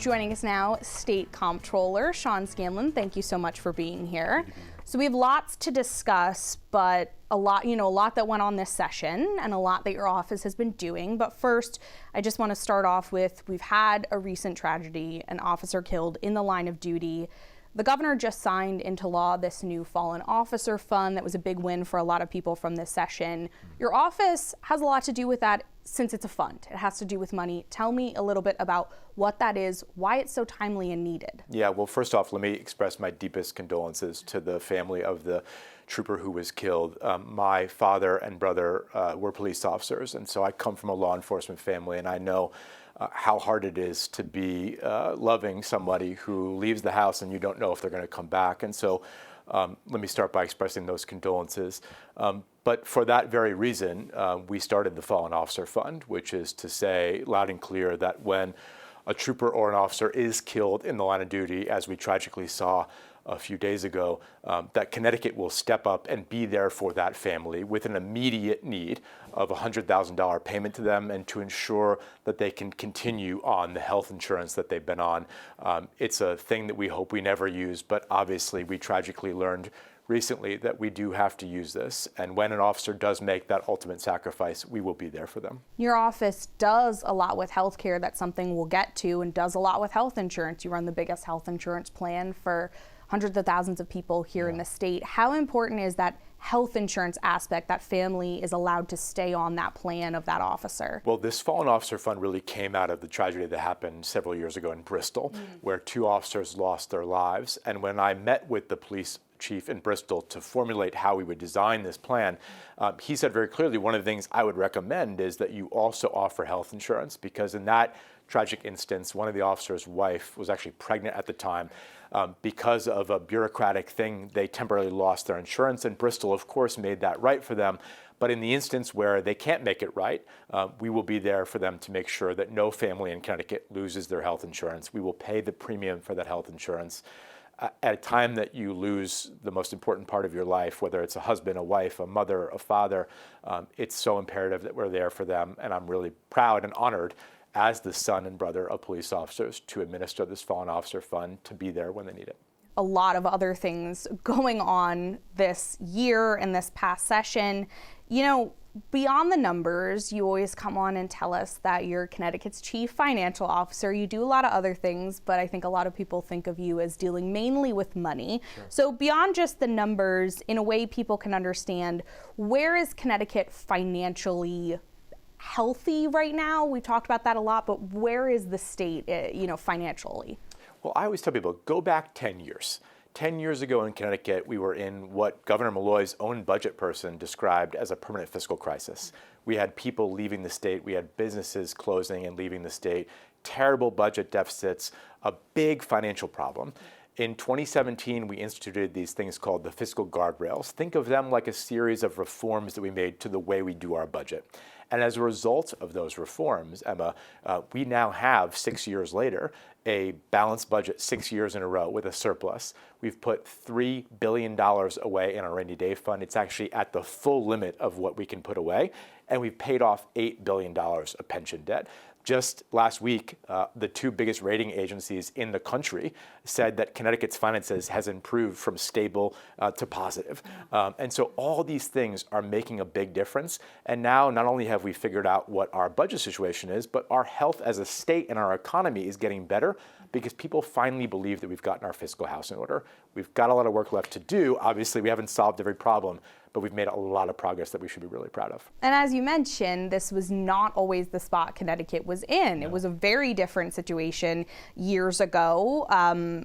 Joining us now, State Comptroller Sean Scanlon. Thank you so much for being here. So we have lots to discuss, but a lot that went on this session and a lot that your office has been doing. But first, I just want to start off with, we've had a recent tragedy, an officer killed in the line of duty. The governor just signed into law this new fallen officer fund that was a big win for a lot of people from this session. Your office has a lot to do with that since it's a fund. It has to do with money. Tell me a little bit about what that is, why it's so timely and needed. Yeah, well, first off, let me express my deepest condolences to the family of the trooper who was killed. My father and brother were police officers, and so I come from a law enforcement family, and I know how hard it is to be loving somebody who leaves the house and you don't know if they're going to come back. And so let me start by expressing those condolences. But for that very reason, we started the Fallen Officer Fund, which is to say loud and clear that when a trooper or an officer is killed in the line of duty, as we tragically saw a few days ago, that Connecticut will step up and be there for that family with an immediate need of a $100,000 payment to them and to ensure that they can continue on the health insurance that they've been on. It's a thing that we hope we never use, but obviously we tragically learned recently that we do have to use this. And when an officer does make that ultimate sacrifice, we will be there for them. Your office does a lot with healthcare. That's something we'll get to, and does a lot with health insurance. You run the biggest health insurance plan for hundreds of thousands of people here in the state. How important is that health insurance aspect, that family is allowed to stay on that plan of that officer? Well, this Fallen Officer Fund really came out of the tragedy that happened several years ago in Bristol, where 2 officers lost their lives. And when I met with the police chief in Bristol to formulate how we would design this plan, he said very clearly one of the things I would recommend is that you also offer health insurance, because in that tragic instance, one of the officer's wife was actually pregnant at the time. Because of a bureaucratic thing, they temporarily lost their insurance, and Bristol, of course, made that right for them. But in the instance where they can't make it right, we will be there for them to make sure that no family in Connecticut loses their health insurance. We will pay the premium for that health insurance. At a time that you lose the most important part of your life, whether it's a husband, a wife, a mother, a father, it's so imperative that we're there for them. And I'm really proud and honored as the son and brother of police officers to administer this Fallen Officer Fund, to be there when they need it. A lot of other things going on this year and this past session. You know, beyond the numbers, you always come on and tell us that you're Connecticut's chief financial officer. You do a lot of other things, but I think a lot of people think of you as dealing mainly with money. Sure. So beyond just the numbers, in a way people can understand, where is Connecticut financially healthy right now? We talked about that a lot, but where is the state, financially? Well, I always tell people, go back 10 years. 10 years ago in Connecticut, we were in what Governor Malloy's own budget person described as a permanent fiscal crisis. We had people leaving the state. We had businesses closing and leaving the state, terrible budget deficits, a big financial problem. In 2017, we instituted these things called the fiscal guardrails. Think of them like a series of reforms that we made to the way we do our budget. And as a result of those reforms, Emma, we now have, 6 years later, a balanced budget 6 years in a row with a surplus. We've put $3 billion away in our rainy day fund. It's actually at the full limit of what we can put away. And we've paid off $8 billion of pension debt. Just last week, the 2 biggest rating agencies in the country said that Connecticut's finances has improved from stable to positive. And so all these things are making a big difference. And now not only have we figured out what our budget situation is, but our health as a state and our economy is getting better because people finally believe that we've gotten our fiscal house in order. We've got a lot of work left to do. Obviously, we haven't solved every problem, but we've made a lot of progress that we should be really proud of. And as you mentioned, this was not always the spot Connecticut was in. No. It was a very different situation years ago,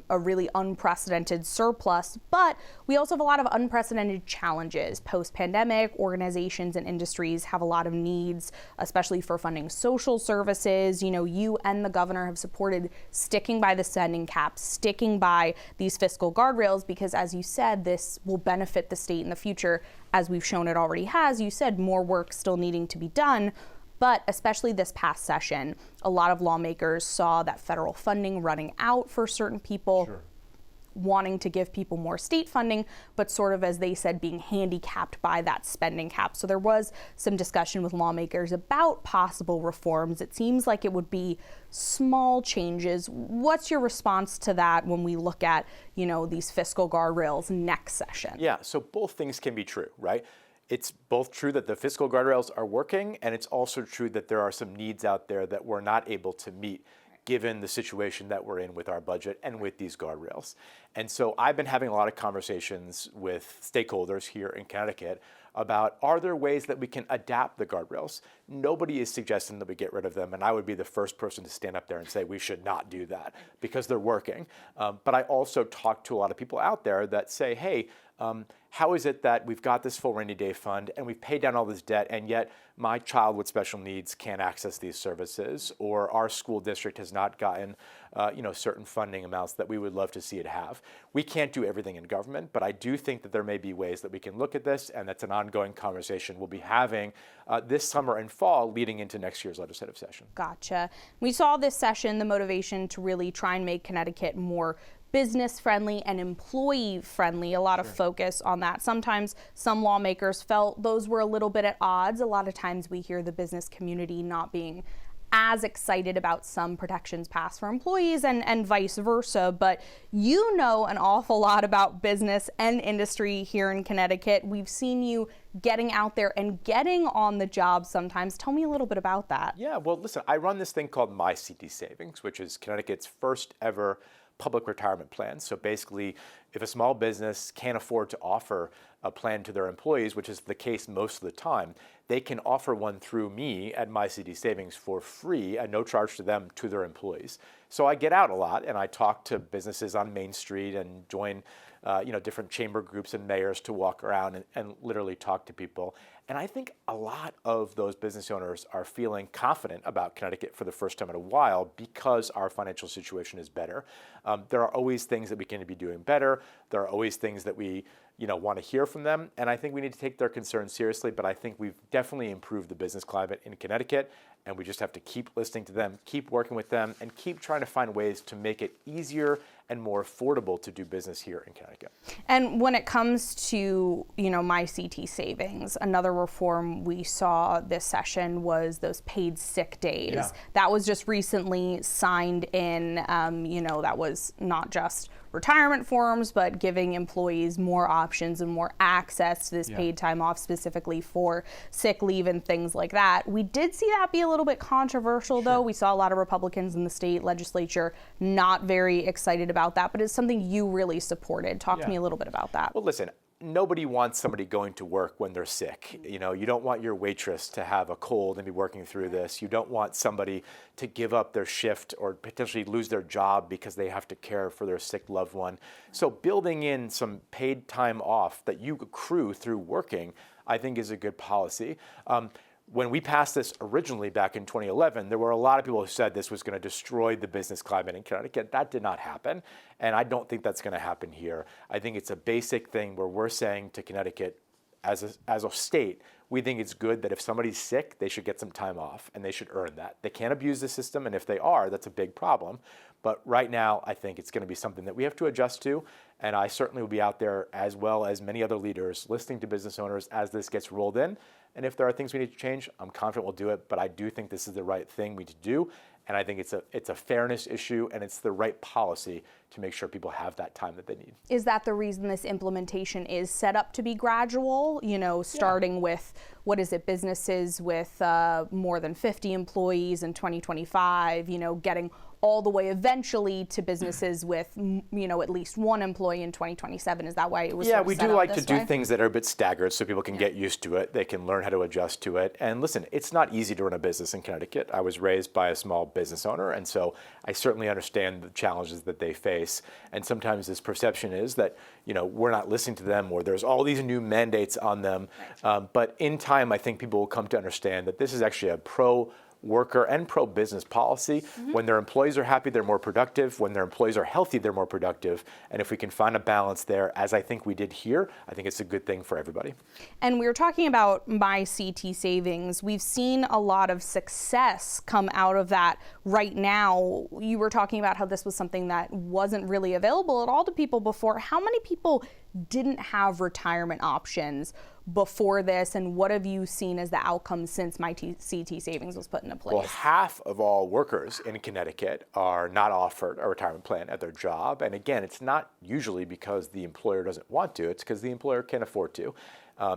a really unprecedented surplus, but we also have a lot of unprecedented challenges. Post-pandemic, organizations and industries have a lot of needs, especially for funding social services. You know, you and the governor have supported sticking by the spending cap, sticking by these fiscal guardrails, because as you said, this will benefit the state in the future. As we've shown it already has, you said more work still needing to be done, but especially this past session, a lot of lawmakers saw that federal funding running out for certain people. Sure. wanting to give people more state funding, but sort of, as they said, being handicapped by that spending cap. So there was some discussion with lawmakers about possible reforms. It seems like it would be small changes. What's your response to that when we look at, these fiscal guardrails next session? Yeah, so both things can be true, right? It's both true that the fiscal guardrails are working, and it's also true that there are some needs out there that we're not able to meet given the situation that we're in with our budget and with these guardrails. And so I've been having a lot of conversations with stakeholders here in Connecticut about, are there ways that we can adapt the guardrails? Nobody is suggesting that we get rid of them, and I would be the first person to stand up there and say we should not do that because they're working. But I also talk to a lot of people out there that say, hey, how is it that we've got this full rainy day fund and we've paid down all this debt, and yet my child with special needs can't access these services, or our school district has not gotten certain funding amounts that we would love to see it have? We can't do everything in government, but I do think that there may be ways that we can look at this, and that's an ongoing conversation we'll be having this summer and fall leading into next year's legislative session. Gotcha. We saw this session the motivation to really try and make Connecticut more business friendly and employee friendly, a lot of focus on that. Sometimes some lawmakers felt those were a little bit at odds. A lot of times we hear the business community not being as excited about some protections passed for employees and vice versa, but you know an awful lot about business and industry here in Connecticut. We've seen you getting out there and getting on the job sometimes. Tell me a little bit about that. Yeah, well, listen, I run this thing called MyCTSavings, which is Connecticut's first ever public retirement plan. So basically, if a small business can't afford to offer a plan to their employees, which is the case most of the time, they can offer one through me at MyCTSavings for free at no charge to them to their employees. So I get out a lot and I talk to businesses on Main Street and join different chamber groups and mayors to walk around and literally talk to people. And I think a lot of those business owners are feeling confident about Connecticut for the first time in a while because our financial situation is better. There are always things that we can be doing better. There are always things that we want to hear from them. And I think we need to take their concerns seriously, but I think we've definitely improved the business climate in Connecticut, and we just have to keep listening to them, keep working with them, and keep trying to find ways to make it easier and more affordable to do business here in Connecticut. And when it comes to, MyCTSavings, another reform we saw this session was those paid sick days. Yeah. That was just recently signed in, that was not just retirement forms, but giving employees more options and more access to this paid time off specifically for sick leave and things like that. We did see that be a little bit controversial, though. We saw a lot of Republicans in the state legislature not very excited about that, but it's something you really supported. Talk to me a little bit about that. Well, listen, nobody wants somebody going to work when they're sick. You don't want your waitress to have a cold and be working through this. You don't want somebody to give up their shift or potentially lose their job because they have to care for their sick loved one. So building in some paid time off that you accrue through working, I think is a good policy. When we passed this originally back in 2011, there were a lot of people who said this was going to destroy the business climate in Connecticut. That did not happen, and I don't think that's going to happen here. I think it's a basic thing where we're saying to Connecticut, as a state, we think it's good that if somebody's sick, they should get some time off, and they should earn that. They can't abuse the system, and if they are, that's a big problem. But right now, I think it's going to be something that we have to adjust to, and I certainly will be out there, as well as many other leaders, listening to business owners as this gets rolled in. And if there are things we need to change, I'm confident we'll do it, but I do think this is the right thing we need to do. And I think it's a fairness issue, and it's the right policy to make sure people have that time that they need. Is that the reason this implementation is set up to be gradual? Starting with, businesses with more than 50 employees in 2025, getting all the way eventually to businesses with, at least one employee in 2027. Is that why it was? Yeah, we do like to do way? Things that are a bit staggered so people can get used to it. They can learn how to adjust to it. And listen, it's not easy to run a business in Connecticut. I was raised by a small business owner, and so I certainly understand the challenges that they face. And sometimes this perception is that, we're not listening to them, or there's all these new mandates on them. But in time, I think people will come to understand that this is actually a pro worker and pro-business policy. When their employees are happy, they're more productive. When their employees are healthy, they're more productive. And if we can find a balance there, as I think we did here, I think it's a good thing for everybody. And we were talking about MyCTSavings. We've seen a lot of success come out of that right now. You were talking about how this was something that wasn't really available at all to people before. How many people didn't have retirement options before this, and what have you seen as the outcome since MyCTSavings was put into place? Well, half of all workers in Connecticut are not offered a retirement plan at their job. And again, it's not usually because the employer doesn't want to, it's because the employer can't afford to.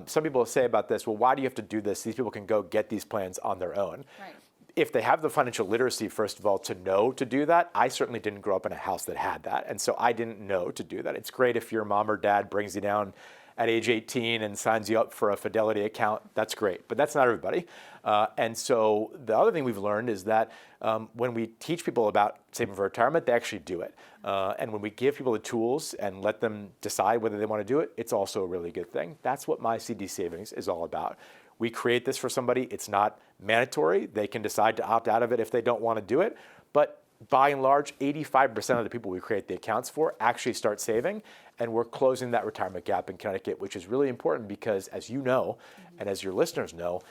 Some people say about this, well, why do you have to do this? These people can go get these plans on their own. Right. If they have the financial literacy, first of all, to know to do that. I certainly didn't grow up in a house that had that, and so I didn't know to do that. It's great if your mom or dad brings you down at age 18 and signs you up for a Fidelity account. That's great, but that's not everybody. And so the other thing we've learned is that when we teach people about saving for retirement, they actually do it. And when we give people the tools and let them decide whether they want to do it, it's also a really good thing. That's what MyCTSavings is all about. We create this for somebody. It's not mandatory. They can decide to opt out of it if they don't want to do it. But by and large, 85% of the people we create the accounts for actually start saving. And we're closing that retirement gap in Connecticut, which is really important because, as you know, and as your listeners know,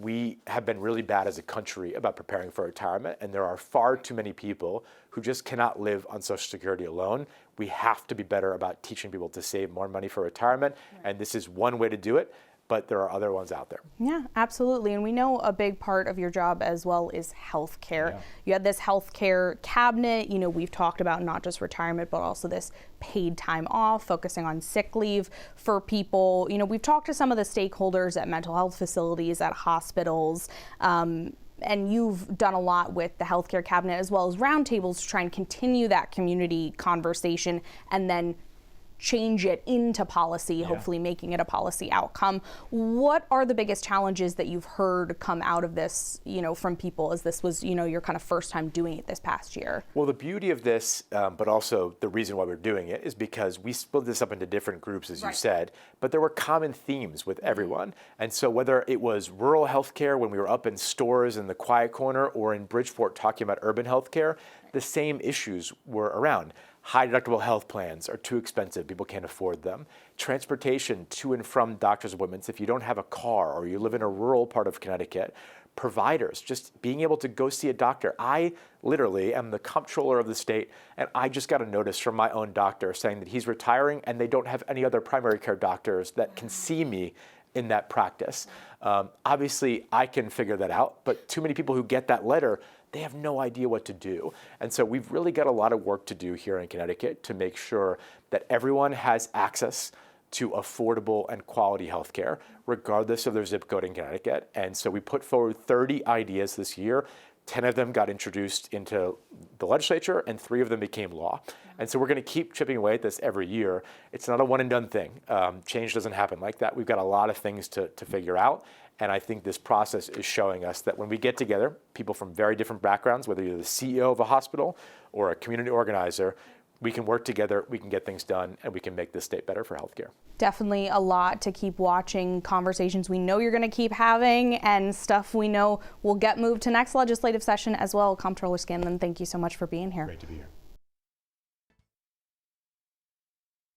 we have been really bad as a country about preparing for retirement. And there are far too many people who just cannot live on Social Security alone. We have to be better about teaching people to save more money for retirement. And this is one way to do it. But there are other ones out there. Yeah, absolutely. And we know a big part of your job as well is healthcare. Yeah. You had this healthcare cabinet. You know, we've talked about not just retirement, but also this paid time off, focusing on sick leave for people. You know, we've talked to some of the stakeholders at mental health facilities, at hospitals. And you've done a lot with the healthcare cabinet as well as roundtables to try and continue that community conversation and then change it into policy, hopefully making it a policy outcome. What are the biggest challenges that you've heard come out of this, you know, from people as this was, you know, your kind of first time doing it this past year? Well, the beauty of this, but also the reason why we're doing it is because we split this up into different groups, as you said, but there were common themes with everyone. And so whether it was rural healthcare when we were up in stores in the quiet corner or in Bridgeport talking about urban healthcare, the same issues were around. High deductible health plans are too expensive. People can't afford them. Transportation to and from doctor's appointments if you don't have a car or you live in a rural part of Connecticut. Providers, just being able to go see a doctor. I literally am the comptroller of the state, and I just got a notice from my own doctor saying that he's retiring and they don't have any other primary care doctors that can see me in that practice. Obviously, I can figure that out, but too many people who get that letter, they have no idea what to do. And so we've really got a lot of work to do here in Connecticut to make sure that everyone has access to affordable and quality health care, regardless of their zip code in Connecticut. And so we put forward 30 ideas this year. 10 of them got introduced into the legislature, and 3 of them became law. And so we're going to keep chipping away at this every year. It's not a one-and-done thing. Change doesn't happen like that. We've got a lot of things to figure out. And I think this process is showing us that when we get together, people from very different backgrounds, whether you're the CEO of a hospital or a community organizer, we can work together, we can get things done, and we can make this state better for healthcare. Definitely a lot to keep watching, conversations we know you're going to keep having, and stuff we know will get moved to next legislative session as well. Comptroller Scanlon, thank you so much for being here. Great to be here.